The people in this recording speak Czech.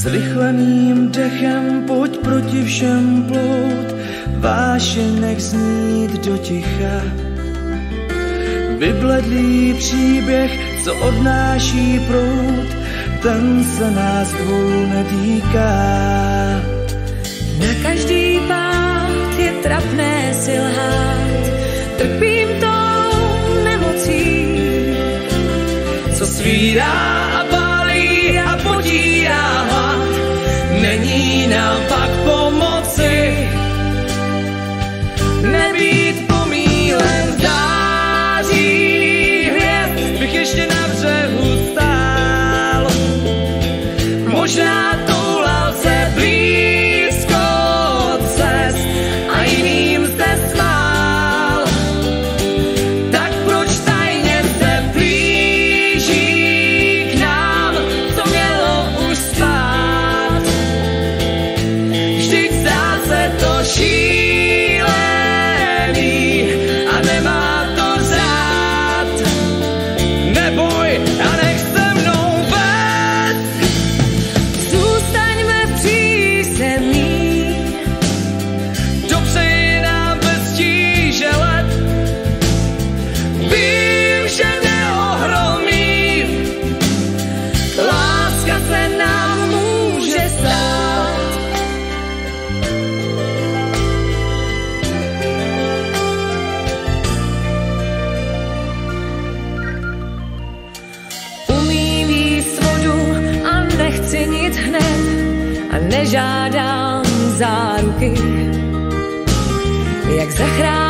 Zrychleným dechem pojď proti všem plout, váše nech znít do ticha. Vybledlý příběh, co odnáší proud, ten se nás dvou netýká. Na každý pád je trapné si lhát, trpím tou nemocí, co svírá a pálí a potírá hlad, není nám pak pomoci. Nebýt pomílen září hvězd, bych ještě na břehu stál. Možná toulal se blízko cest a jiným se smál. Tak proč tajně se blíží k nám, co mělo už spát? Vždyť zdá se to šílený a nemá to řád. Neboj a nech se mnou vést. zůstaňme v přízemí. Dobře je nám bez tíže let. Vím, že mě ohromí, Láska se nám může stát. Umím jíst vodu a nechci nic hned a nežádám záruky, jak zachránit